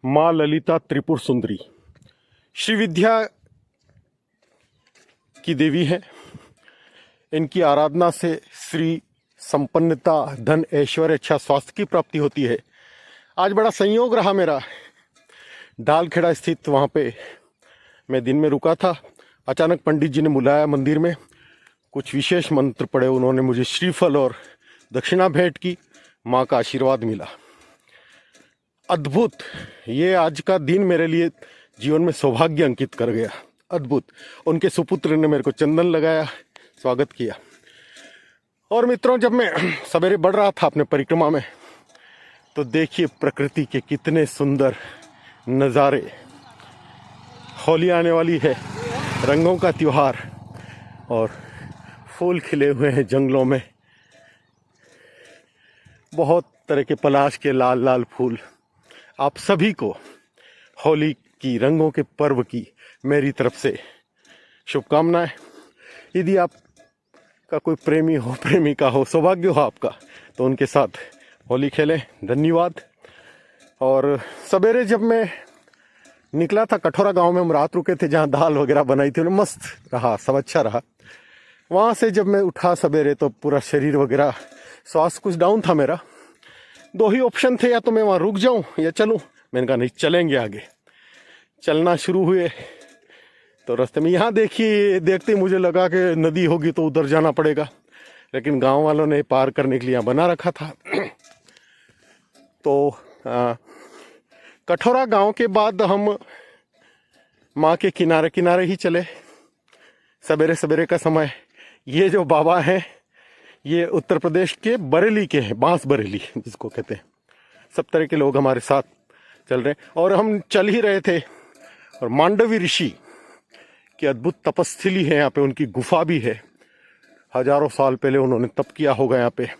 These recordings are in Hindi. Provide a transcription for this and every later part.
माँ ललिता त्रिपुर सुंदरी श्री विद्या की देवी है। इनकी आराधना से श्री संपन्नता, धन, ऐश्वर्य, अच्छा स्वास्थ्य की प्राप्ति होती है। आज बड़ा संयोग रहा मेरा, डालखेड़ा स्थित वहाँ पे मैं दिन में रुका था। अचानक पंडित जी ने बुलाया मंदिर में, कुछ विशेष मंत्र पढ़े, उन्होंने मुझे श्रीफल और दक्षिणा भेंट की, माँ का आशीर्वाद मिला। अद्भुत, ये आज का दिन मेरे लिए जीवन में सौभाग्य अंकित कर गया। अद्भुत। उनके सुपुत्र ने मेरे को चंदन लगाया, स्वागत किया। और मित्रों, जब मैं सवेरे बढ़ रहा था अपने परिक्रमा में, तो देखिए प्रकृति के कितने सुंदर नज़ारे। होली आने वाली है, रंगों का त्योहार, और फूल खिले हुए हैं जंगलों में, बहुत तरह के पलाश के लाल लाल फूल। आप सभी को होली की, रंगों के पर्व की मेरी तरफ से शुभकामनाएं। यदि आप का कोई प्रेमी हो, प्रेमिका हो, सौभाग्य हो आपका, तो उनके साथ होली खेलें। धन्यवाद। और सवेरे जब मैं निकला था, कठोरा गांव में हम रात रुके थे, जहां दाल वगैरह बनाई थी, मस्त रहा, सब अच्छा रहा। वहां से जब मैं उठा सवेरे, तो पूरा शरीर वगैरह, स्वास्थ्य कुछ डाउन था मेरा। दो ही ऑप्शन थे, या तो मैं वहाँ रुक जाऊं या चलूं। मैंने कहा नहीं, चलेंगे आगे। चलना शुरू हुए तो रास्ते में यहाँ देखिए, देखते ही मुझे लगा कि नदी होगी तो उधर जाना पड़ेगा, लेकिन गांव वालों ने पार करने के लिए यहाँ बना रखा था। तो कठोरा गांव के बाद हम माँ के किनारे किनारे ही चले। सवेरे सवेरे का समय। ये जो बाबा हैं, ये उत्तर प्रदेश के बरेली के हैं, बांस बरेली जिसको कहते हैं। सब तरह के लोग हमारे साथ चल रहे हैं, और हम चल ही रहे थे। और मांडवी ऋषि की अद्भुत तपस्थली है यहाँ पे, उनकी गुफा भी है। हजारों साल पहले उन्होंने तप किया होगा यहाँ पे।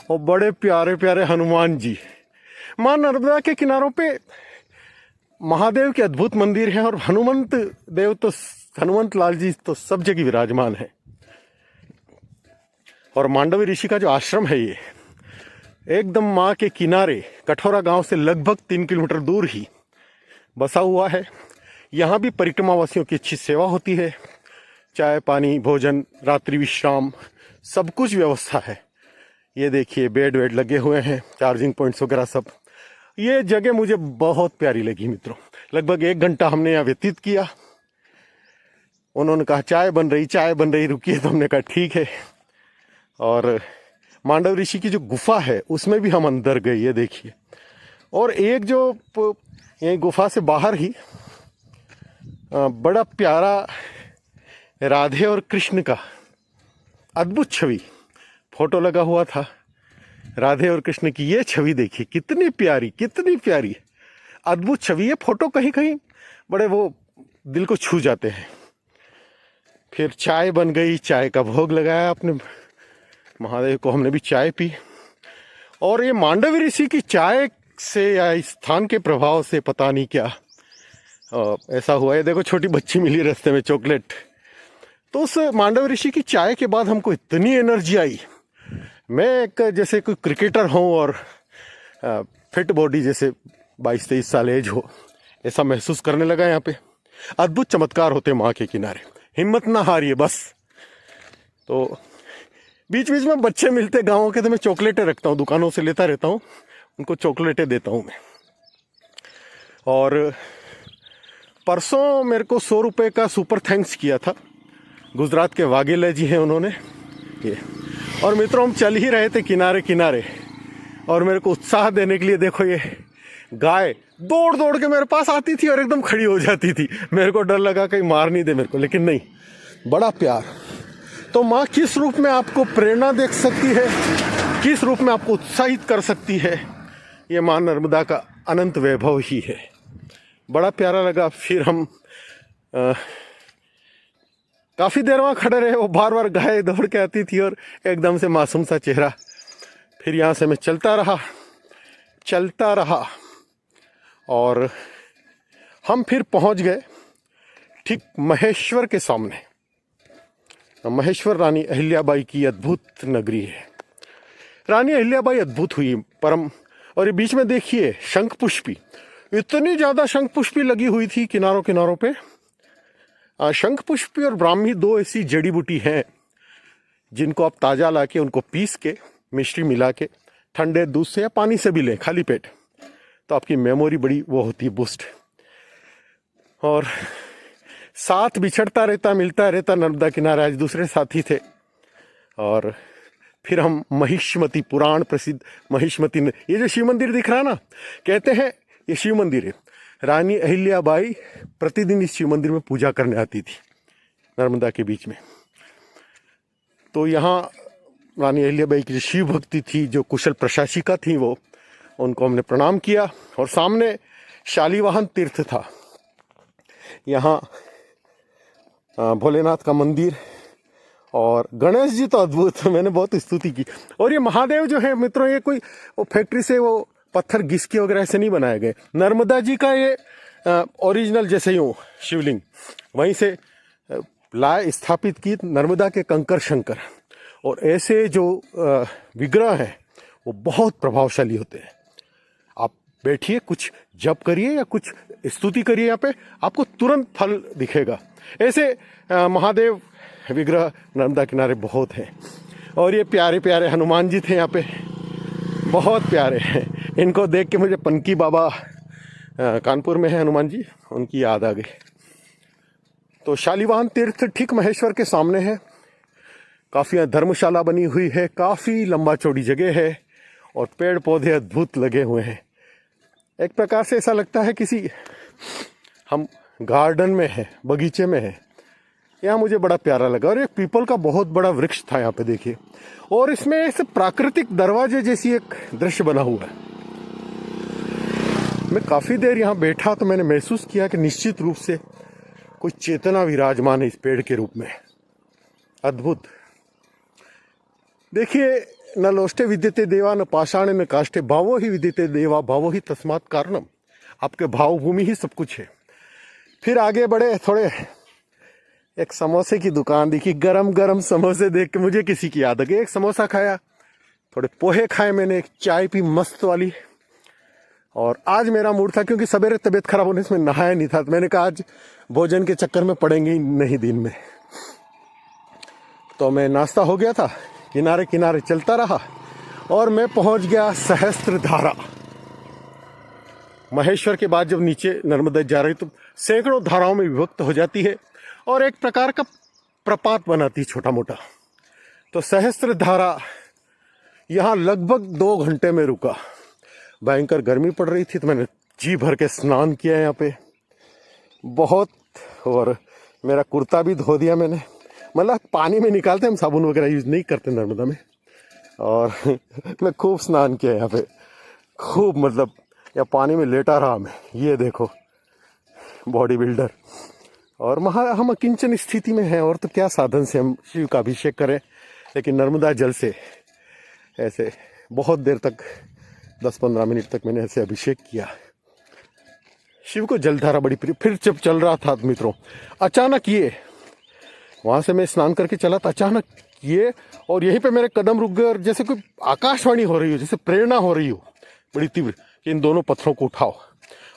और बड़े प्यारे प्यारे हनुमान जी। माँ नर्मदा के किनारों पे महादेव के अद्भुत मंदिर हैं, और हनुमंत देव तो, हनुमंत लाल जी तो सब जगह विराजमान है। और मांडवी ऋषि का जो आश्रम है, ये एकदम माँ के किनारे, कठोरा गांव से लगभग 3 किलोमीटर दूर ही बसा हुआ है। यहाँ भी परिक्रमावासियों की अच्छी सेवा होती है। चाय पानी, भोजन, रात्रि विश्राम, सब कुछ व्यवस्था है। ये देखिए बेड वेड लगे हुए हैं, चार्जिंग पॉइंट्स वगैरह सब। ये जगह मुझे बहुत प्यारी लगी मित्रों। लगभग 1 घंटा हमने यहाँ व्यतीत किया। उन्होंने कहा चाय बन रही, रुकिए। तो हमने कहा ठीक है। और मांडव ऋषि की जो गुफा है, उसमें भी हम अंदर गए, ये देखिए। और एक जो ये गुफा से बाहर ही बड़ा प्यारा राधे और कृष्ण का अद्भुत छवि फोटो लगा हुआ था। राधे और कृष्ण की ये छवि देखिए, कितनी प्यारी अद्भुत छवि। ये फोटो कहीं कहीं बड़े वो दिल को छू जाते हैं। फिर चाय बन गई, चाय का भोग लगाया अपने महादेव को, हमने भी चाय पी। और ये मांडवी ऋषि की चाय से या इस स्थान के प्रभाव से पता नहीं क्या ऐसा हुआ है। देखो छोटी बच्ची मिली रास्ते में, चॉकलेट। तो उस मांडव ऋषि की चाय के बाद हमको इतनी एनर्जी आई। मैं एक जैसे कोई क्रिकेटर हूँ और फिट बॉडी, जैसे 22-23 साल एज हो, ऐसा महसूस करने लगा। यहाँ पे अद्भुत चमत्कार होते माँ के किनारे। हिम्मत ना हारिए बस। तो बीच बीच में बच्चे मिलते गाँव के, तो मैं चॉकलेटें रखता हूँ, दुकानों से लेता रहता हूँ, उनको चॉकलेटें देता हूँ मैं। और परसों मेरे को 100 रुपये का सुपर थैंक्स किया था, गुजरात के वाघेला जी हैं उन्होंने ये। और मित्रों, हम चल ही रहे थे किनारे किनारे, और मेरे को उत्साह देने के लिए देखो ये गाय दौड़ दौड़ के मेरे पास आती थी और एकदम खड़ी हो जाती थी। मेरे को डर लगा कहीं मार नहीं दे मेरे को, लेकिन नहीं, बड़ा प्यार। तो माँ किस रूप में आपको प्रेरणा दे सकती है, किस रूप में आपको उत्साहित कर सकती है, ये माँ नर्मदा का अनंत वैभव ही है। बड़ा प्यारा लगा। फिर हम काफ़ी देर वहाँ खड़े रहे। वो बार बार गाय दौड़ के आती थी और एकदम से मासूम सा चेहरा। फिर यहाँ से मैं चलता रहा और हम फिर पहुँच गए ठीक महेश्वर के सामने। महेश्वर रानी अहिल्याबाई की अद्भुत नगरी है। रानी अहिल्याबाई अद्भुत हुई परम। और ये बीच में देखिए शंख पुष्पी, इतनी ज़्यादा शंख पुष्पी लगी हुई थी किनारों किनारों पे। शंख पुष्पी और ब्राह्मी दो ऐसी जड़ी बूटी हैं जिनको आप ताज़ा ला के उनको पीस के मिश्री मिला के ठंडे दूध से या पानी से भी लें खाली पेट, तो आपकी मेमोरी बड़ी वो होती है बूस्ट। और साथ बिछड़ता रहता मिलता रहता नर्मदा किनारे। आज दूसरे साथी थे और फिर हम महिष्मति, पुराण प्रसिद्ध महिष्मति, ये जो शिव मंदिर दिख रहा है ना, कहते हैं ये शिव मंदिर है। रानी अहिल्याबाई प्रतिदिन इस शिव मंदिर में पूजा करने आती थी नर्मदा के बीच में। तो यहाँ रानी अहिल्याबाई की जो शिव भक्ति थी, जो कुशल प्रशासिका थी, वो उनको हमने प्रणाम किया। और सामने शालीवाहन तीर्थ था, यहाँ भोलेनाथ का मंदिर और गणेश जी तो अद्भुत, मैंने बहुत स्तुति की। और ये महादेव जो है मित्रों, ये कोई वो फैक्ट्री से वो पत्थर घिस के वगैरह ऐसे नहीं बनाए गए। नर्मदा जी का ये ओरिजिनल जैसे यूँ शिवलिंग वहीं से लाए, स्थापित की नर्मदा के कंकर शंकर। और ऐसे जो विग्रह हैं वो बहुत प्रभावशाली होते हैं। आप बैठिए, कुछ जप करिए या कुछ स्तुति करिए, यहाँ पे आपको तुरंत फल दिखेगा। ऐसे महादेव विग्रह नर्मदा किनारे बहुत हैं। और ये प्यारे प्यारे हनुमान जी थे यहाँ पे, बहुत प्यारे हैं। इनको देख के मुझे पनकी बाबा कानपुर में है हनुमान जी, उनकी याद आ गई। तो शालीवाहन तीर्थ ठीक महेश्वर के सामने है। काफ़ी धर्मशाला बनी हुई है, काफ़ी लंबा चौड़ी जगह है और पेड़ पौधे अद्भुत लगे हुए हैं। एक प्रकार से ऐसा लगता है किसी हम गार्डन में है, बगीचे में है। यहाँ मुझे बड़ा प्यारा लगा। और एक पीपल का बहुत बड़ा वृक्ष था यहाँ पे, देखिए। और इसमें ऐसे प्राकृतिक दरवाजे जैसी एक दृश्य बना हुआ है। मैं काफ़ी देर यहाँ बैठा तो मैंने महसूस किया कि निश्चित रूप से कोई चेतना विराजमान है इस पेड़ के रूप में। अद्भुत। देखिए, न लोष्टे विद्यते देवा न पाषाणे न काष्ठे, भावो ही विद्यते देवा भावो ही तस्मात् कारणम। आपके भावभूमि ही सब कुछ है। फिर आगे बढ़े थोड़े, एक समोसे की दुकान दिखी। गरम गरम समोसे देख के मुझे किसी की याद आ गई। एक समोसा खाया, थोड़े पोहे खाए मैंने, एक चाय पी मस्त वाली। और आज मेरा मूड था, क्योंकि सवेरे तबीयत खराब होने से मैं नहाया नहीं था, तो मैंने कहा आज भोजन के चक्कर में पड़ेंगे ही नहीं दिन में। तो मैं नाश्ता हो गया था, किनारे किनारे चलता रहा और मैं पहुंच गया सहस्त्रधारा। महेश्वर के बाद जब नीचे नर्मदा जा रही तो सैकड़ों धाराओं में विभक्त हो जाती है और एक प्रकार का प्रपात बनाती है छोटा मोटा। तो सहस्त्रधारा यहाँ लगभग 2 घंटे में रुका। भयंकर गर्मी पड़ रही थी तो मैंने जी भर के स्नान किया यहाँ पे बहुत। और मेरा कुर्ता भी धो दिया मैंने, मतलब पानी में निकालते, हम साबुन वगैरह यूज़ नहीं करते नर्मदा में। और मैं खूब स्नान किया यहाँ पे, खूब, मतलब या पानी में लेटा रहा मैं। ये देखो बॉडी बिल्डर। और हम अकिंचन स्थिति में हैं, और तो क्या साधन से हम शिव का अभिषेक करें। लेकिन नर्मदा जल से ऐसे बहुत देर तक, 10-15 मिनट तक मैंने ऐसे अभिषेक किया। शिव को जलधारा बड़ी प्रिय। फिर जब चल रहा था मित्रों, अचानक ये, वहाँ से मैं स्नान करके चला था, अचानक ये, और यहीं पे मेरे कदम रुक गए और जैसे कोई आकाशवाणी हो रही हो, जैसे प्रेरणा हो रही हो बड़ी तीव्र कि इन दोनों पत्थरों को उठाओ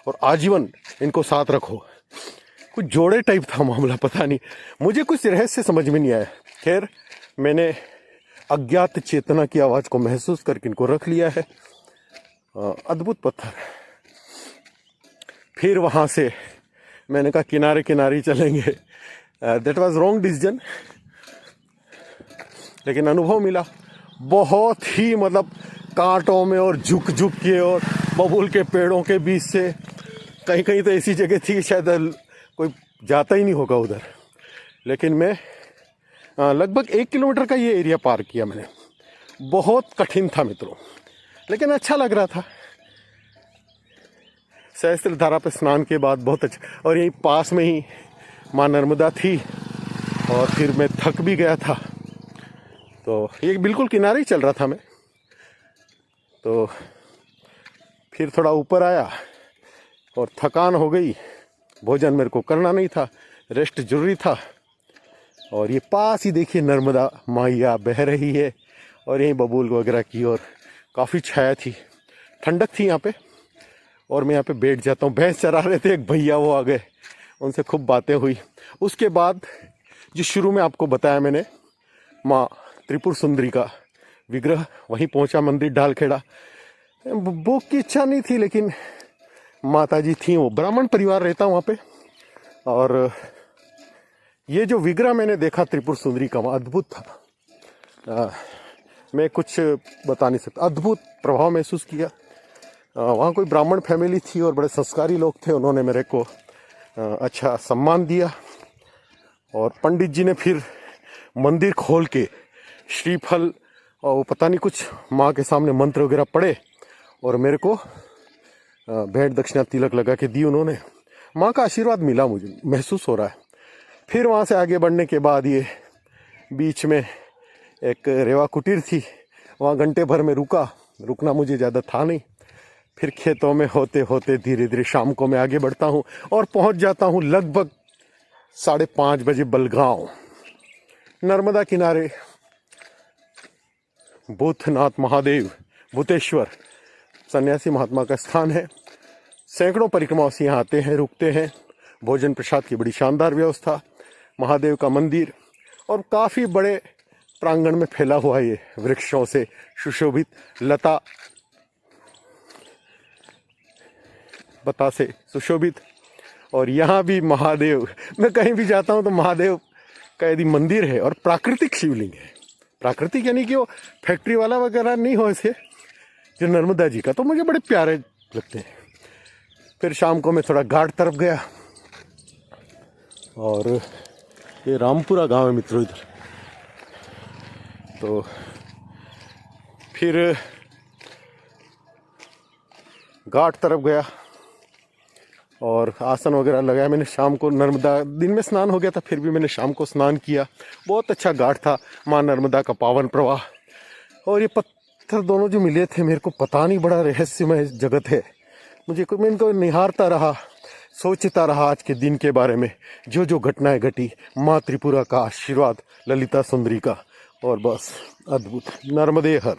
और आजीवन इनको साथ रखो। कुछ जोड़े टाइप था मामला, पता नहीं, मुझे कुछ रहस्य समझ में नहीं आया। खैर, मैंने अज्ञात चेतना की आवाज़ को महसूस करके इनको रख लिया है। अद्भुत पत्थर। फिर वहाँ से मैंने कहा किनारे किनारे चलेंगे। दैट वाज रॉन्ग डिसीजन, लेकिन अनुभव मिला बहुत ही, मतलब कांटों में और झुक झुक के और बबूल के पेड़ों के बीच से। कहीं कहीं तो ऐसी जगह थी शायद कोई जाता ही नहीं होगा उधर। लेकिन मैं लगभग 1 किलोमीटर का ये एरिया पार किया मैंने। बहुत कठिन था मित्रों, लेकिन अच्छा लग रहा था। सहस्त्रधारा पे स्नान के बाद बहुत अच्छा। और यहीं पास में ही माँ नर्मदा थी और फिर मैं थक भी गया था, तो ये बिल्कुल किनारे ही चल रहा था मैं। तो फिर थोड़ा ऊपर आया और थकान हो गई। भोजन मेरे को करना नहीं था, रेस्ट जरूरी था। और ये पास ही देखिए नर्मदा मैया बह रही है और यहीं बबूल वगैरह की, और काफ़ी छाया थी, ठंडक थी यहाँ पे। और मैं यहाँ पे बैठ जाता हूँ। भैंस चरा रहे थे, एक भैया वो आ गए, उनसे खूब बातें हुई। उसके बाद जो शुरू में आपको बताया मैंने, माँ त्रिपुर सुंदरी का विग्रह, वहीं पहुँचा, मंदिर ढालखेड़ा। बुक की इच्छा नहीं थी, लेकिन माता जी थी, वो ब्राह्मण परिवार रहता वहाँ पे। और ये जो विग्रह मैंने देखा त्रिपुर सुंदरी का, वहाँ अद्भुत था। मैं कुछ बता नहीं सकता, अद्भुत प्रभाव महसूस किया। वहाँ कोई ब्राह्मण फैमिली थी और बड़े संस्कारी लोग थे, उन्होंने मेरे को अच्छा सम्मान दिया। और पंडित जी ने फिर मंदिर खोल के श्रीफल और पता नहीं कुछ माँ के सामने मंत्र वगैरह पढ़े और मेरे को भेंट दक्षिणा तिलक लगा के दी उन्होंने। माँ का आशीर्वाद मिला, मुझे महसूस हो रहा है। फिर वहाँ से आगे बढ़ने के बाद ये बीच में एक रेवा कुटीर थी, वहाँ घंटे भर में रुकना मुझे ज़्यादा था नहीं। फिर खेतों में होते होते धीरे धीरे शाम को मैं आगे बढ़ता हूँ और पहुँच जाता हूँ लगभग 5:30 बजे बलगांव। नर्मदा किनारे भूतनाथ महादेव, भूतेश्वर सन्यासी महात्मा का स्थान है। सैकड़ों परिक्रमावासी यहाँ आते हैं, रुकते हैं। भोजन प्रसाद की बड़ी शानदार व्यवस्था, महादेव का मंदिर, और काफ़ी बड़े प्रांगण में फैला हुआ ये वृक्षों से सुशोभित, लता बता से सुशोभित। और यहाँ भी महादेव, मैं कहीं भी जाता हूँ तो महादेव का यदि मंदिर है, और प्राकृतिक शिवलिंग है। प्राकृतिक यानी कि वो फैक्ट्री वाला वगैरह नहीं हो ऐसे, जो नर्मदा जी का, तो मुझे बड़े प्यारे लगते हैं। फिर शाम को मैं थोड़ा घाट तरफ गया, और ये रामपुरा गांव है मित्रों इधर। तो फिर घाट तरफ गया और आसन वगैरह लगाया मैंने। शाम को नर्मदा, दिन में स्नान हो गया था, फिर भी मैंने शाम को स्नान किया। बहुत अच्छा घाट था, माँ नर्मदा का पावन प्रवाह। और ये पत्थर दोनों जो मिले थे, मेरे को पता नहीं, बड़ा रहस्यमय जगत है। मैं इनको निहारता रहा, सोचता रहा आज के दिन के बारे में, जो जो घटनाएं घटी, माँ त्रिपुरा का आशीर्वाद, ललिता सुंदरी का, और बस अद्भुत। नर्मदे हर।